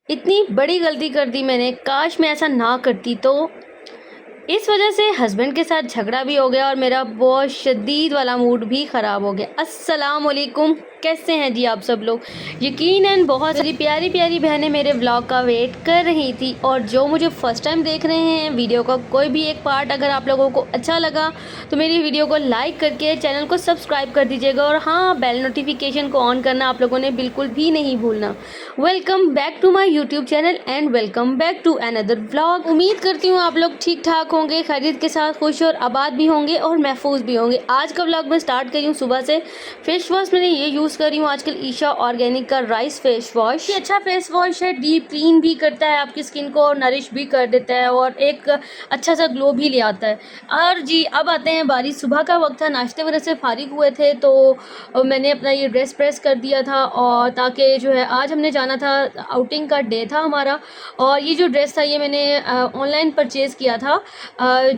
इतनी बड़ी गलती कर दी मैंने, काश मैं ऐसा ना करती। तो इस वजह से हस्बैंड के साथ झगड़ा भी हो गया और मेरा बहुत शदीद वाला मूड भी ख़राब हो गया। अस्सलाम वालेकुम, कैसे हैं जी आप सब लोग। यकीनन बहुत सारी प्यारी प्यारी बहनें मेरे व्लॉग का वेट कर रही थी, और जो मुझे फ़र्स्ट टाइम देख रहे हैं वीडियो का कोई भी एक पार्ट अगर आप लोगों को अच्छा लगा तो मेरी वीडियो को लाइक करके चैनल को सब्सक्राइब कर दीजिएगा, और हाँ, बेल नोटिफिकेशन को ऑन करना आप लोगों ने बिल्कुल भी नहीं भूलना। Welcome back to my YouTube channel and welcome back to another vlog. उम्मीद करती हूँ आप लोग ठीक ठाक होंगे, खैरियत के साथ खुश और आबाद भी होंगे और महफूज भी होंगे। आज का व्लॉग मैं स्टार्ट करी हूँ सुबह से। फेस वॉश मैंने ये यूज़ कर रही हूँ आजकल ईशा ऑर्गेनिक का राइस फेस वॉश। ये अच्छा फेस वॉश है, डीप क्लीन भी करता है आपकी स्किन को और नरिश भी कर देता है और एक अच्छा सा ग्लो भी ले आता है। और जी अब आते हैं बारी, सुबह का वक्त था, नाश्ते वगैरह से फारिग हुए थे तो मैंने अपना ये ड्रेस प्रेस कर दिया था, और ताकि जो है आज हमने जाना था, आउटिंग का डे था हमारा। और ये जो ड्रेस था ये मैंने ऑनलाइन परचेज़ किया था।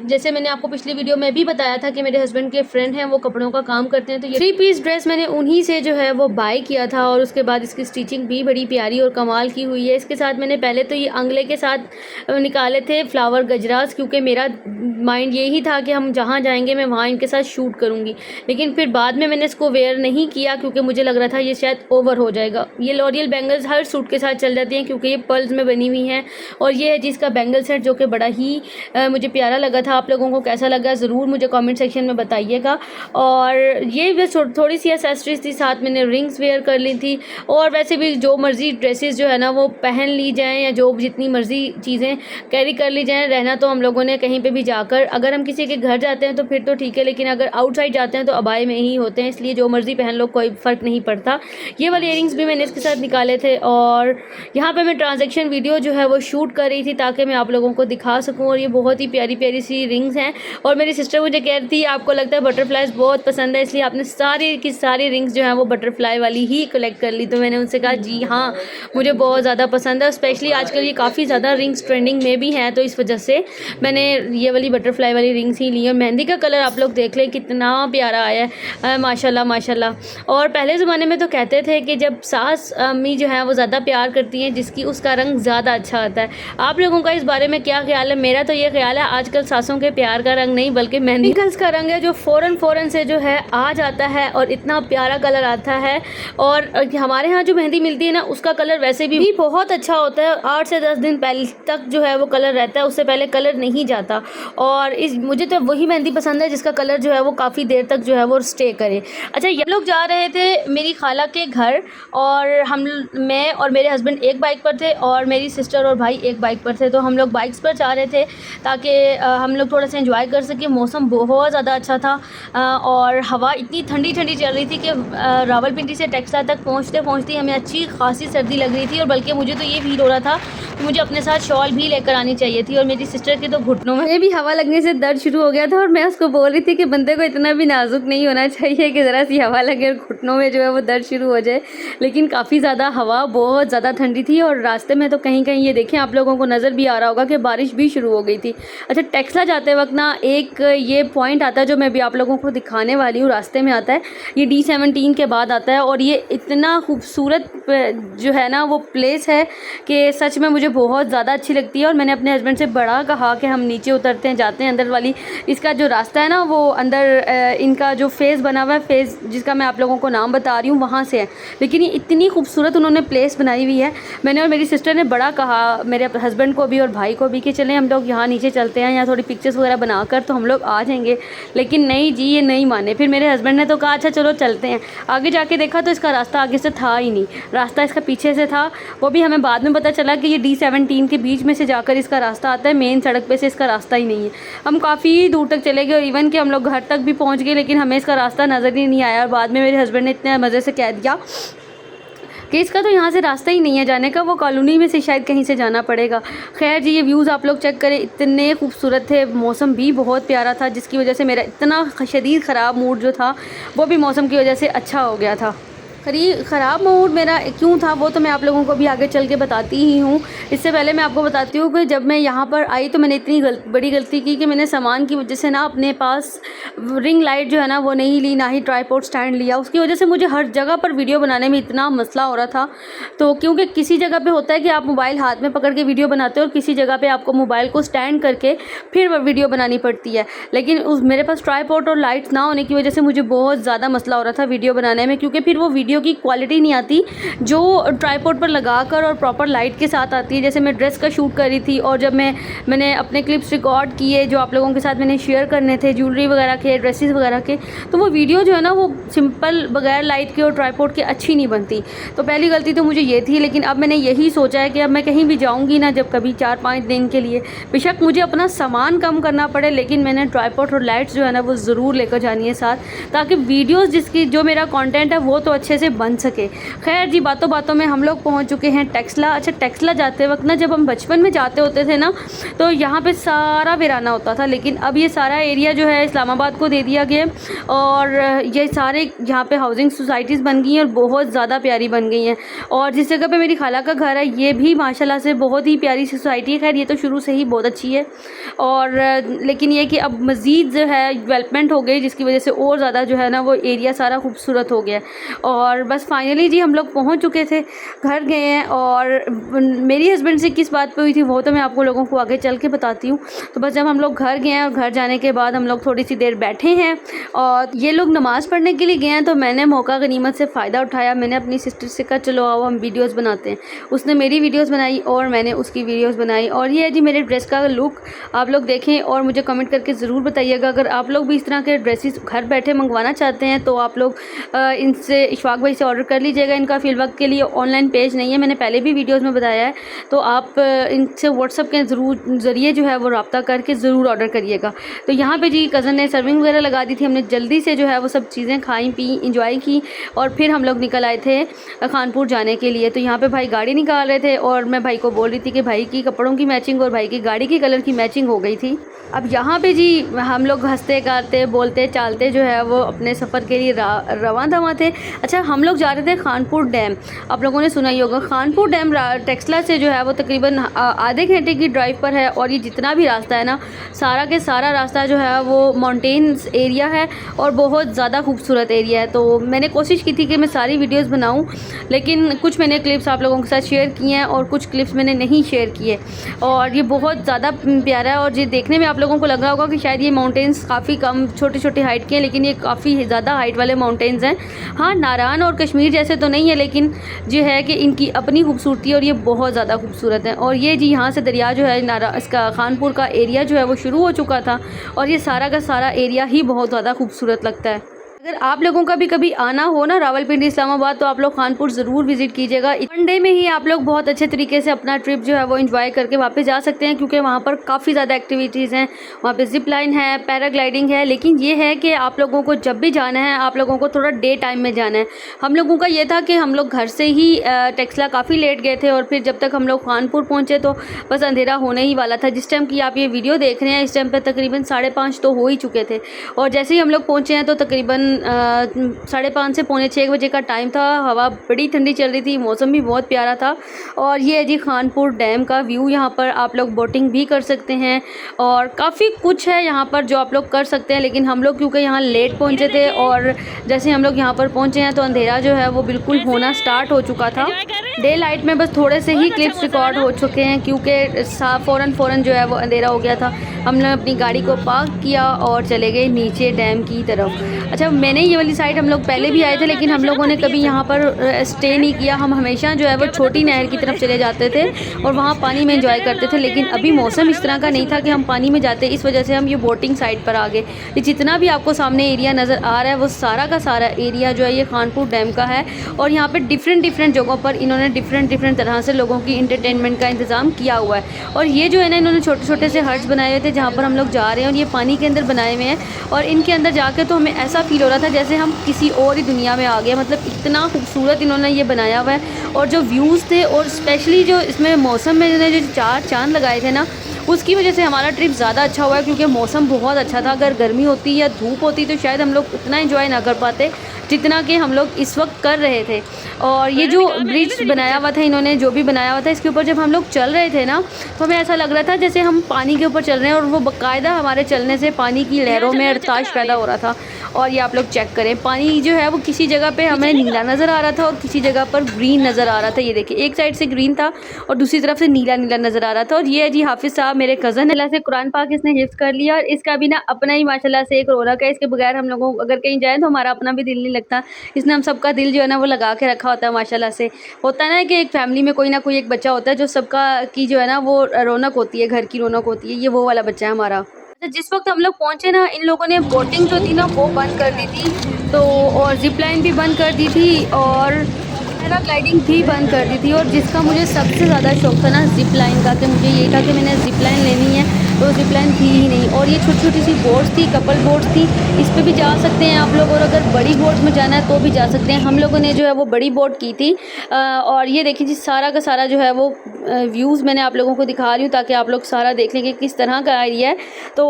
जैसे मैंने आपको पिछली वीडियो में भी बताया था कि मेरे हस्बैंड के फ्रेंड हैं, वो कपड़ों का काम करते हैं, तो ये 3 पीस ड्रेस मैंने उन्हीं से जो है वो बाय किया था। और उसके बाद इसकी स्टिचिंग भी बड़ी प्यारी और कमाल की हुई है। इसके साथ मैंने पहले तो ये अंगले के साथ निकाले थे फ्लावर गजरास, क्योंकि मेरा माइंड यही था कि हम जहाँ जाएंगे मैं वहाँ इनके साथ शूट करूँगी। लेकिन फिर बाद में मैंने इसको वेयर नहीं किया क्योंकि मुझे लग रहा था ये शायद ओवर हो जाएगा। ये लॉरियल बैंगल्स हर सूट के साथ चल जाती हैं क्योंकि ये पर्ल्स में बनी हुई हैं, और ये है जिसका बैंगल सेट जो कि बड़ा ही मुझे प्यारा लगा था। आप लोगों को कैसा लगा ज़रूर मुझे कमेंट सेक्शन में बताइएगा। और ये बस थोड़ी सी एक्सेसरीज थी, साथ मैंने रिंग्स वेयर कर ली थी। और वैसे भी जो मर्ज़ी ड्रेसेस जो है ना वो पहन ली जाएँ, या जो जितनी मर्ज़ी चीज़ें कैरी कर ली जाएँ। रहना तो हम लोगों ने कहीं पे भी जाकर, अगर हम किसी के घर जाते हैं तो फिर तो ठीक है, लेकिन अगर आउटसाइड जाते हैं तो अबाए में ही होते हैं, इसलिए जो मर्ज़ी पहन लो कोई फ़र्क नहीं पड़ता। ये वाले इयरिंग्स भी मैंने इसके साथ निकाले थे, और यहाँ पे मैं ट्रांजैक्शन वीडियो जो है वो शूट कर रही थी ताकि मैं आप लोगों को दिखा सकूँ। और ये बहुत ही प्यारी प्यारी सी रिंग्स हैं। और मेरी सिस्टर मुझे कह रही थी आपको लगता है बटरफ्लाइज बहुत पसंद है, इसलिए आपने सारी की सारी रिंग्स जो हैं वो बटरफ्लाई वाली ही कलेक्ट कर ली। तो मैंने उनसे कहा जी हाँ, मुझे बहुत ज़्यादा पसंद है, स्पेशली आजकल ये काफ़ी ज़्यादा रिंग्स ट्रेंडिंग में भी हैं, तो इस वजह से मैंने ये वाली बटरफ्लाई वाली रिंग्स ही ली। और मेहंदी का कलर आप लोग देख लें कितना प्यारा आया है, माशाल्लाह माशाल्लाह। और पहले ज़माने में तो कहते थे कि जब सास अम्मी जो है वो ज़्यादा प्यार करती हैं जिसकी, उसका रंग ज़्यादा अच्छा आता है। आप लोगों का इस बारे में क्या ख्याल है? मेरा तो ये ख्याल है आजकल सासों के प्यार का रंग नहीं बल्कि मेहंदी का रंग है, जो फ़ौरन से जो है आ जाता है और इतना प्यारा कलर आता है। और हमारे यहाँ जो मेहंदी मिलती है ना उसका कलर वैसे भी बहुत अच्छा होता है, 8 से 10 दिन पहले तक जो है वो कलर रहता है, उससे पहले कलर नहीं जाता। और मुझे तो वही मेहंदी पसंद है जिसका कलर जो है वो काफ़ी देर तक जो है वो स्टे करे। अच्छा, ये लोग जा रहे थे मेरी खाला के घर, और मैं और मेरे हस्बैंड एक बाइक पर थे और मेरी सिस्टर और भाई एक बाइक पर थे। तो हम लोग बाइक्स पर जा रहे थे ताकि हम लोग थोड़ा सा एंजॉय कर सकें। मौसम बहुत ज़्यादा अच्छा था, और हवा इतनी ठंडी ठंडी चल रही थी कि रावलपिंडी से टेक्सला तक पहुँचते पहुँचते हमें अच्छी खासी सर्दी लग रही थी। और बल्कि मुझे तो ये फील हो रहा था कि मुझे अपने साथ शॉल भी लेकर आनी चाहिए थी। और मेरी सिस्टर के तो घुटनों में भी हवा लगने से दर्द शुरू हो गया था, और मैं उसको बोल रही थी कि बंदे को इतना भी नाजुक नहीं होना चाहिए कि ज़रा सी हवा लगे और घुटनों में जो है वो दर्द शुरू हो जाए। लेकिन काफ़ी ज़्यादा हवा बहुत ज़्यादा ठंडी थी, और रास्ते में तो कहीं कहीं ये देखें आप लोगों को नज़र भी आ रहा होगा कि बारिश भी शुरू हो गई थी। अच्छा, टेक्सला जाते वक्त ना एक ये पॉइंट आता है जो मैं भी आप लोगों को दिखाने वाली हूँ, रास्ते में आता है, ये D17 के बाद आता है। और ये इतना खूबसूरत जो है ना वो प्लेस है कि सच में मुझे बहुत ज़्यादा अच्छी लगती है। और मैंने अपने हस्बैंड से बड़ा कहा कि हम नीचे उतरते हैं, जाते हैं अंदर वाली, इसका जो रास्ता है ना वो अंदर इनका जो फेस बना हुआ है, फेस जिसका मैं आप लोगों को नाम बता रही हूँ वहाँ से है। लेकिन ये इतनी खूबसूरत उन्होंने प्लेस बनाई हुई है। मैंने और मेरी सिस्टर ने बड़ा कहा मेरे हस्बैंड को भी और भाई को भी कि चलें हम लोग यहाँ नीचे चलते हैं, यहाँ थोड़ी पिक्चर्स वगैरह बनाकर तो हम लोग आ जाएंगे। लेकिन नहीं जी, ये नहीं माने। फिर मेरे हस्बैंड ने तो कहा अच्छा चलो चलते हैं। आगे जाके देखा तो इसका रास्ता आगे से था ही नहीं, रास्ता इसका पीछे से था। वो भी हमें बाद में पता चला कि ये D17 के बीच में से जाकर इसका रास्ता आता है, मेन सड़क पे से इसका रास्ता ही नहीं है। हम काफ़ी दूर तक चले गए, और इवन कि हम लोग घर तक भी पहुँच गए, लेकिन हमें इसका रास्ता नज़र ही नहीं आया। और बाद में मेरे हस्बैंड ने इतने मज़े से कह दिया कि इसका तो यहाँ से रास्ता ही नहीं है जाने का, वो कॉलोनी में से शायद कहीं से जाना पड़ेगा। खैर जी, ये व्यूज़ आप लोग चेक करें, इतने खूबसूरत थे, मौसम भी बहुत प्यारा था, जिसकी वजह से मेरा इतना शदीद ख़राब मूड जो था वो भी मौसम की वजह से अच्छा हो गया था। ख़राब मूड मेरा क्यों था वो तो मैं आप लोगों को भी आगे चल के बताती ही हूँ। इससे पहले मैं आपको बताती हूँ कि जब मैं यहाँ पर आई तो मैंने इतनी बड़ी गलती की कि मैंने सामान की वजह से ना अपने पास रिंग लाइट जो है ना वो नहीं ली, ना ही ट्राइपॉड स्टैंड लिया। उसकी वजह से मुझे हर जगह पर वीडियो बनाने में इतना मसला हो रहा था। तो क्योंकि किसी जगह पे होता है कि आप मोबाइल हाथ में पकड़ के वीडियो बनाते हो और किसी जगह पे आपको मोबाइल को स्टैंड करके फिर वीडियो बनानी पड़ती है। लेकिन मेरे पास ट्राइपॉड और लाइट्स ना होने की वजह से मुझे बहुत ज़्यादा मसला हो रहा था वीडियो बनाने में, क्योंकि फिर वो वीडियो की क्वालिटी नहीं आती जो ट्राइपॉड पर लगाकर और प्रॉपर लाइट के साथ आती है। जैसे मैं ड्रेस का शूट कर रही थी और जब मैंने अपने क्लिप्स रिकॉर्ड किए जो आप लोगों के साथ मैंने शेयर करने थे, ज्वेलरी वगैरह के, ड्रेसेस वगैरह के, तो वो वीडियो जो है ना वो सिंपल बगैर लाइट के और ट्राइपॉड के अच्छी नहीं बनती। तो पहली गलती तो मुझे ये थी। लेकिन अब मैंने यही सोचा है कि अब मैं कहीं भी जाऊँगी ना, जब कभी 4-5 दिन के लिए, बेशक मुझे अपना सामान कम करना पड़े, लेकिन मैंने ट्राइपॉड और लाइट्स जो है ना वो ज़रूर लेकर जानी है साथ, ताकि वीडियोज़ जिसकी जो मेरा कंटेंट है वो तो अच्छे से बन सके। खैर जी, बातों बातों में हम लोग पहुंच चुके हैं टेक्सला। अच्छा, टेक्सला जाते वक्त ना, जब हम बचपन में जाते होते थे ना, तो यहाँ पे सारा वीराना होता था, लेकिन अब ये सारा एरिया जो है इस्लामाबाद को दे दिया गया और ये सारे यहाँ पे हाउसिंग सोसाइटीज़ बन गई हैं और बहुत ज़्यादा प्यारी बन गई हैं। और जिस जगह पे मेरी खाला का घर है ये भी माशाल्लाह से बहुत ही प्यारी सी सोसाइटी है। खैर ये तो शुरू से ही बहुत अच्छी है, और लेकिन ये कि अब मज़ीद जो है डेवलपमेंट हो गई, जिसकी वजह से और ज़्यादा जो है ना वो एरिया सारा खूबसूरत हो गया। और बस फाइनली जी हम लोग पहुंच चुके थे, घर गए हैं। और मेरी हस्बैंड से किस बात पे हुई थी वो तो मैं आपको लोगों को आगे चल के बताती हूँ। तो बस जब हम लोग घर गए हैं और घर जाने के बाद हम लोग थोड़ी सी देर बैठे हैं और ये लोग नमाज़ पढ़ने के लिए गए हैं, तो मैंने मौका गनीमत से फ़ायदा उठाया। मैंने अपनी सिस्टर से कहा चलो आओ हम वीडियोज़ बनाते हैं। उसने मेरी वीडियोज़ बनाई और मैंने उसकी वीडियोज़ बनाई। और ये है जी मेरे ड्रेस का लुक, आप लोग देखें और मुझे कमेंट करके ज़रूर बताइएगा। अगर आप लोग भी इस तरह के ड्रेसेस घर बैठे मंगवाना चाहते हैं तो आप लोग इनसे, इशफाक भाई से ऑर्डर कर लीजिएगा। इनका फ़िलवक्त के लिए ऑनलाइन पेज नहीं है, मैंने पहले भी वीडियोज़ में बताया है। तो आप इनसे व्हाट्सअप के ज़रिए जो है वो रब्ता करके ज़रूर ऑर्डर करिएगा। तो यहाँ पे जी कज़न ने सर्विंग वगैरह लगा दी थी, हमने जल्दी से जो है वो सब चीज़ें खाई पी इंजॉय की और फिर हम लोग निकल आए थे खानपुर जाने के लिए। तो यहाँ पे भाई गाड़ी निकाल रहे थे और मैं भाई को बोल रही थी कि भाई की कपड़ों की मैचिंग और भाई की गाड़ी की कलर की मैचिंग हो गई थी। अब यहाँ पे जी हम लोग हंसते गाते बोलते चालते जो है वो अपने सफ़र के लिए रवाना दवा थे। अच्छा, हम लोग जा रहे थे खानपुर डैम। आप लोगों ने सुना ही होगा, खानपुर डैम टेक्सला से जो है वो तकरीबन आधे घंटे की ड्राइव पर है। और ये जितना भी रास्ता है ना, सारा के सारा रास्ता जो है वो माउंटेन्स एरिया है और बहुत ज़्यादा खूबसूरत एरिया है। तो मैंने कोशिश की थी कि मैं सारी वीडियोज़ बनाऊँ, लेकिन कुछ मैंने क्लिप्स आप लोगों के साथ शेयर किए हैं और कुछ क्लिप्स मैंने नहीं शेयर किए। और ये बहुत ज़्यादा प्यारा है और ये देखने में आप लोगों को लग रहा होगा कि शायद ये माउंटेन्स काफ़ी कम छोटे छोटे हाइट के हैं, लेकिन ये काफ़ी ज़्यादा हाइट वाले माउंटेन्स हैं। हाँ, नारायण और कश्मीर जैसे तो नहीं है, लेकिन जो है कि इनकी अपनी खूबसूरती है और ये बहुत ज़्यादा खूबसूरत है। और ये जी यहाँ से दरिया जो है इसका खानपुर का एरिया जो है वो शुरू हो चुका था और ये सारा का सारा एरिया ही बहुत ज़्यादा खूबसूरत लगता है। अगर आप लोगों का भी कभी आना हो ना रावलपिंडी इस्लामाबाद, तो आप लोग खानपुर ज़रूर विज़िट कीजिएगा। 1 डे में ही आप लोग बहुत अच्छे तरीके से अपना ट्रिप जो है वो एंजॉय करके वापस जा सकते हैं, क्योंकि वहाँ पर काफ़ी ज़्यादा एक्टिविटीज़ हैं। वहाँ पे जिप लाइन है, पैराग्लाइडिंग है। लेकिन ये है कि आप लोगों को जब भी जाना है आप लोगों को थोड़ा डे टाइम में जाना है। हम लोगों का ये था कि हम लोग घर से ही टेक्सला काफ़ी लेट गए थे और फिर जब तक हम लोग खानपुर पहुँचे तो बस अंधेरा होने ही वाला था। जिस टाइम की आप ये वीडियो देख रहे हैं इस टाइम पर तकरीबन 5:30 तो हो ही चुके थे। और जैसे ही हम लोग पहुँचे हैं तो तकरीबन 5:30 से पौने 6 बजे का टाइम था। हवा बड़ी ठंडी चल रही थी, मौसम भी बहुत प्यारा था। और ये है जी खानपुर डैम का व्यू। यहाँ पर आप लोग बोटिंग भी कर सकते हैं और काफ़ी कुछ है यहाँ पर जो आप लोग कर सकते हैं। लेकिन हम लोग क्योंकि यहाँ लेट पहुँचे थे और जैसे हम लोग यहाँ पर पहुँचे हैं तो अंधेरा जो है वो बिल्कुल होना स्टार्ट हो चुका था। डे लाइट में बस थोड़े से ही क्लिप्स रिकॉर्ड हो चुके हैं, क्योंकि फ़ौरन जो है वो अंधेरा हो गया था। हमने अपनी गाड़ी को पार्क किया और चले गए नीचे डैम की तरफ। अच्छा, मैंने ये वाली साइड हम लोग पहले भी आए थे, लेकिन हम लोगों ने कभी यहाँ पर स्टे नहीं किया। हम हमेशा जो है वो छोटी नहर की तरफ चले जाते थे और वहाँ पानी में एंजॉय करते थे। लेकिन अभी मौसम इस तरह का नहीं था कि हम पानी में जाते, इस वजह से हम ये बोटिंग साइड पर आ गए। ये जितना भी आपको सामने एरिया नज़र आ रहा है वो सारा का सारा एरिया जो है ये खानपुर डैम का है। और यहाँ पर डिफरेंट जगहों पर इन्होंने डिफरेंट तरह से लोगों की इंटरटेनमेंट का इंतज़ाम किया हुआ है। और ये जो है ना इन्होंने छोटे छोटे से हट्स बनाए हुए थे जहाँ पर हम लोग जा रहे हैं और ये पानी के अंदर बनाए हुए हैं। और इनके अंदर जाके तो हमें ऐसा फील हो रहा था जैसे हम किसी और ही दुनिया में आ गए। मतलब इतना खूबसूरत इन्होंने ये बनाया हुआ है। और जो व्यूज़ थे और स्पेशली जो इसमें मौसम में जो 4 चांद लगाए थे ना, उसकी वजह से हमारा ट्रिप ज़्यादा अच्छा हुआ है, क्योंकि मौसम बहुत अच्छा था। अगर गर्मी होती या धूप होती तो शायद हम लोग इतना एंजॉय ना कर पाते। जितना कि हम लोग इस वक्त कर रहे थे। और ये जो ब्रिज बनाया हुआ था इन्होंने, जो भी बनाया हुआ था, इसके ऊपर जब हम लोग चल रहे थे ना तो हमें ऐसा लग रहा था जैसे हम पानी के ऊपर चल रहे हैं, और वो बाकायदा हमारे चलने से पानी की लहरों में अर्ताश पैदा हो रहा था। और ये आप लोग चेक करें, पानी जो है वो किसी जगह पे हमें नीला नज़र आ रहा था और किसी जगह पर ग्रीन नज़र आ रहा था। ये देखिए, एक साइड से ग्रीन था और दूसरी तरफ से नीला नीला नज़र आ रहा था। और ये है जी हाफिज़ साहब, मेरे कज़न है। अल्लाह से कुरान पाक इसने हिफ्ज़ कर लिया और इसका भी ना अपना ही माशाल्लाह से एक रौनक है। इसके बगैर हम लोगों को अगर कहीं जाए तो हमारा अपना भी दिल नहीं लगता। इसने हम सबका दिल जो है ना वो लगा के रखा होता है माशाल्लाह से। होता है ना कि एक फैमिली में कोई ना कोई एक बच्चा होता है जो सबका की जो है ना वो रौनक होती है, घर की रौनक होती है। ये वो वाला बच्चा है हमारा। तो जिस वक्त हम लोग पहुँचे ना, इन लोगों ने बोटिंग जो थी ना वो बंद कर दी थी, तो और जिप लाइन भी बंद कर दी थी और पैराग्लाइडिंग भी बंद कर दी थी। और जिसका मुझे सबसे ज़्यादा शौक था ना जिप लाइन का, कि मुझे यही था कि मैंने जिप लाइन लेनी है, तो जिप लाइन थी ही नहीं। और ये छोटी छोटी सी बोट्स थी, कपल बोट्स थी, इस पर भी जा सकते हैं आप लोग, और अगर बड़ी बोट में जाना है तो भी जा सकते हैं। हम लोगों ने जो है वो बड़ी बोट की थी। और ये देखिए जी, सारा का सारा जो है वो व्यूज़ मैंने आप लोगों को दिखा रही हूँ ताकि आप लोग सारा देख लें कि किस तरह का एरिया है। तो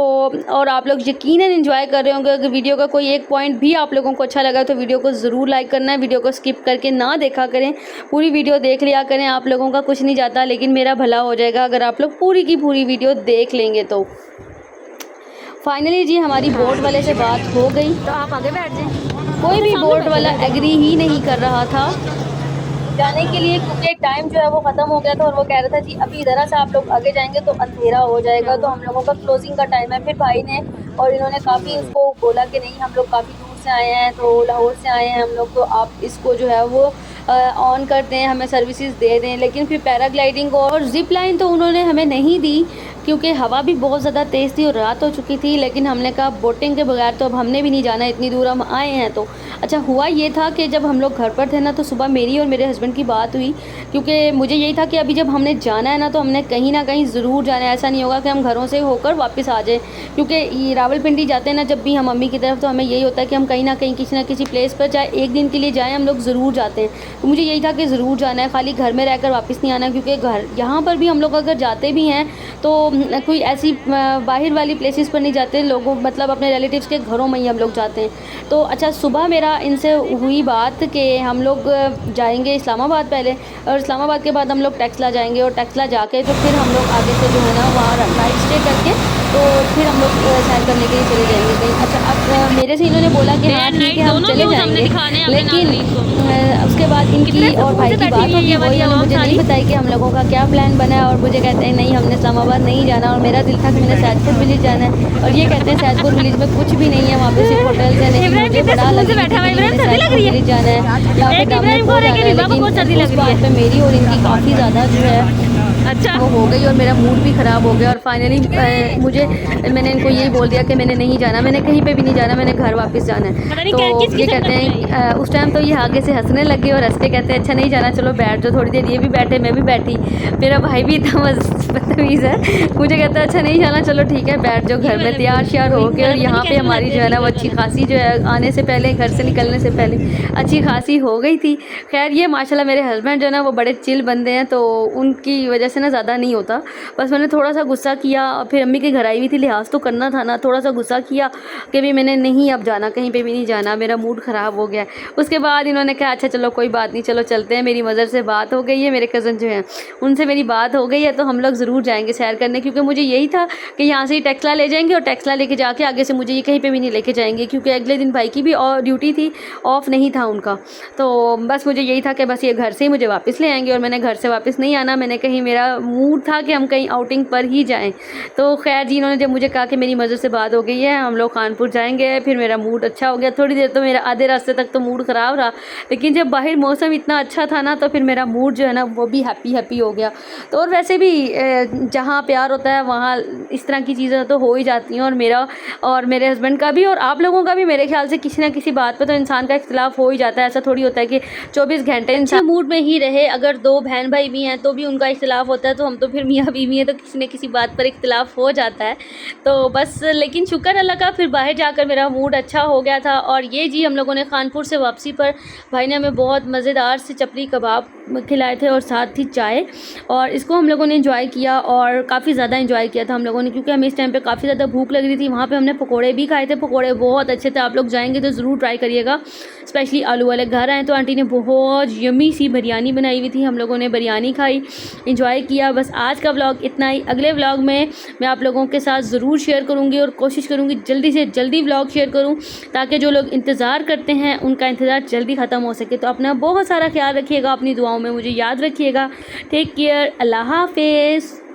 और आप लोग यकीनन एंजॉय कर रहे होंगे। अगर वीडियो का कोई एक पॉइंट भी आप लोगों को अच्छा लगा तो वीडियो को ज़रूर लाइक करना है, वीडियो को स्किप करके ना देखा करें, पूरी वीडियो देख लिया करें। आप लोगों का कुछ नहीं जाता, लेकिन मेरा भला हो जाएगा अगर आप लोग पूरी की पूरी वीडियो देख लेंगे तो। फाइनली जी हमारी बोट वाले से बात हो गई, तो आप आगे बैठ जाएं। कोई भी बोट वाला एग्री ही नहीं कर रहा था जाने के लिए, क्योंकि टाइम जो है वो ख़त्म हो गया था और वो कह रहा था जी अभी ज़रा सा आप लोग आगे जाएंगे तो अंधेरा हो जाएगा, तो हम लोगों का क्लोजिंग का टाइम है। फिर भाई ने और इन्होंने काफ़ी उसको बोला कि नहीं, हम लोग काफ़ी दूर से आए हैं, तो लाहौर से आए हैं हम लोग, तो आप इसको जो है वो ऑन कर दें, हमें सर्विसेज दे दें। लेकिन फिर पैराग्लाइडिंग और जिप लाइन तो उन्होंने हमें नहीं दी, क्योंकि हवा भी बहुत ज़्यादा तेज़ थी और रात हो चुकी थी। लेकिन हमने कहा बोटिंग के बगैर तो अब हमने भी नहीं जाना, इतनी दूर हम आए हैं तो। अच्छा हुआ ये था कि जब हम लोग घर पर थे ना, तो सुबह मेरी और मेरे हस्बैंड की बात हुई, क्योंकि मुझे यही था कि अभी जब हमने जाना है ना तो हमने कहीं ना कहीं ज़रूर जाना है। ऐसा नहीं होगा कि हम घरों से होकर वापस आ जाए, क्योंकि रावलपिंडी जाते हैं ना जब भी हम मम्मी की तरफ, तो हमें यही होता है कि हम कहीं ना कहीं किसी ना किसी प्लेस पर चाहे एक दिन के लिए जाएँ, हम लोग ज़रूर जाते हैं। तो मुझे यही था कि ज़रूर जाना है, खाली घर में रहकर वापस नहीं आना, क्योंकि घर यहाँ पर भी हम लोग अगर जाते भी हैं तो कोई ऐसी बाहर वाली प्लेसेस पर नहीं जाते लोगों, मतलब अपने रिलेटिव्स के घरों में ही हम लोग जाते हैं। तो अच्छा सुबह मेरा इनसे हुई बात कि हम लोग जाएंगे इस्लामाबाद पहले, और इस्लामाबाद के बाद हम लोग टेक्सला जाएंगे, और टेक्सला जाके तो फिर हम लोग आगे से जो है ना वहाँ नाइट स्टे करके तो फिर हम लोग सैर करने के लिए चले जाएंगे कहीं। अच्छा अब मेरे से इन्होंने बोला कि हाँ ठीक है हम चले जाएंगे, लेकिन उसके बाद इनकी और भाई की बात होगी, वही इन्होंने मुझे नहीं बताई कि हम लोगों का क्या प्लान बना है। और मुझे कहते हैं नहीं, हमने इस्लामाबाद नहीं जाना, और मेरा दिल था कि मैंने सैदपुर विलेज जाना है, और ये कहते हैं सैदपुर विलेज में कुछ भी नहीं है, वहाँ पे सिर्फ होटल्स हैं। लेकिन मुझे बड़ा सैदपुर विलेज जाना है, यहाँ पे दामन बहुत जाना है। लेकिन उस बात पे मेरी और इनकी काफ़ी ज़्यादा जो है अच्छा वो हो गई और मेरा मूड भी ख़राब हो गया। और फाइनली मैंने इनको यही बोल दिया कि मैंने नहीं जाना, मैंने कहीं पे भी नहीं जाना, मैंने घर वापस जाना है। तो ये कहते हैं उस टाइम तो ये आगे से हंसने लगे और हंस के कहते हैं अच्छा नहीं जाना, चलो बैठ जाओ थोड़ी देर। ये भी बैठे, मैं भी बैठी, मेरा भाई भी इतना बदतमीज़ है, मुझे कहता है अच्छा नहीं जाना, चलो ठीक है बैठ जाओ घर में तैयार श्यार हो के। और यहाँ पे हमारी जो है ना वो अच्छी खासी जो है आने से पहले, घर से निकलने से पहले अच्छी खासी हो गई थी। खैर ये माशाल्लाह मेरे हस्बैंड जो है ना वो बड़े चिल बंदे हैं, तो उनकी वजह से ना ज़्यादा नहीं होता। बस मैंने थोड़ा सा गुस्सा किया, फिर अम्मी के घर आई हुई थी, लिहाज तो करना था ना, थोड़ा सा गुस्सा किया कि भी मैंने नहीं अब जाना, कहीं पे भी नहीं जाना, मेरा मूड ख़राब हो गया। उसके बाद इन्होंने कहा अच्छा चलो कोई बात नहीं, चलो चलते हैं। मेरी मदर से बात हो गई है, मेरे कज़न जो हैं उनसे मेरी बात हो गई है, तो हम लोग ज़रूर जाएंगे सैर करने, क्योंकि मुझे यही था कि यहाँ से ही टेक्सला ले जाएंगे और टेक्सला लेके जाके आगे से मुझे ये कहीं पे भी नहीं लेके जाएंगे, क्योंकि अगले दिन भाई की भी और ड्यूटी थी, ऑफ नहीं था उनका। तो बस मुझे यही था कि बस ये घर से ही मुझे वापस ले आएंगे, और मैंने घर से वापस नहीं आना, मैंने कहीं, मेरा मूड था कि हम कहीं आउटिंग पर ही जाएं। तो खैर जी इन्होंने जब मुझे कहा कि मेरी मदर से बात हो गई है, हम लोग कानपुर जाएंगे, फिर मेरा मूड अच्छा हो गया। थोड़ी देर तो मेरा आधे रास्ते तक तो मूड ख़राब रहा, लेकिन जब बाहर मौसम इतना अच्छा था ना तो फिर मेरा मूड जो है ना वो भी हैप्पी हो गया। तो और वैसे भी जहाँ प्यार होता है वहाँ इस तरह की चीज़ें तो हो ही जाती हैं, और मेरा और मेरे हस्बैंड का भी और आप लोगों का भी मेरे ख्याल से किसी ना किसी बात पर तो इंसान का इख्तिलाफ हो ही जाता है। ऐसा थोड़ी होता है कि 24 घंटे इंसान मूड में ही रहे। अगर दो बहन भाई भी हैं तो भी उनका इख्तिलाफ होता है, तो हम तो फिर मियाँ बीवी हैं, तो किसी न किसी बात पर इख्तिलाफ हो जाता है। तो बस लेकिन शुक्र अल्लाह का, फिर बाहर जाकर मेरा मूड अच्छा हो गया था। और ये जी हम लोगों ने कानपुर से वापसी पर भाई ने हमें बहुत मज़ेदार से चपली कबाब खिलाए थे और साथ थी चाय, और इसको हम लोगों ने एंजॉय किया और काफ़ी ज़्यादा एंजॉय किया था हम लोगों ने, क्योंकि हमें इस टाइम पे काफ़ी ज़्यादा भूख लग रही थी। वहाँ पे हमने पकोड़े भी खाए थे, पकोड़े बहुत अच्छे थे। आप लोग जाएंगे तो ज़रूर ट्राई करिएगा, स्पेशली आलू वाले। घर आए तो आंटी ने बहुत यमी सी बिरयानी बनाई हुई थी, हम लोगों ने बिरयानी खाई, एंजॉय किया। बस आज का व्लॉग इतना ही। अगले व्लॉग में मैं आप लोगों के साथ ज़रूर शेयर करूँगी और कोशिश करूँगी जल्दी से जल्दी व्लॉग शेयर करूँ, ताकि जो लोग इंतज़ार करते हैं उनका इंतज़ार जल्दी ख़त्म हो सके। तो अपना बहुत सारा ख्याल रखिएगा, अपनी दुआओं में मुझे याद रखिएगा। टेक केयर, अल्लाह हाफिज़।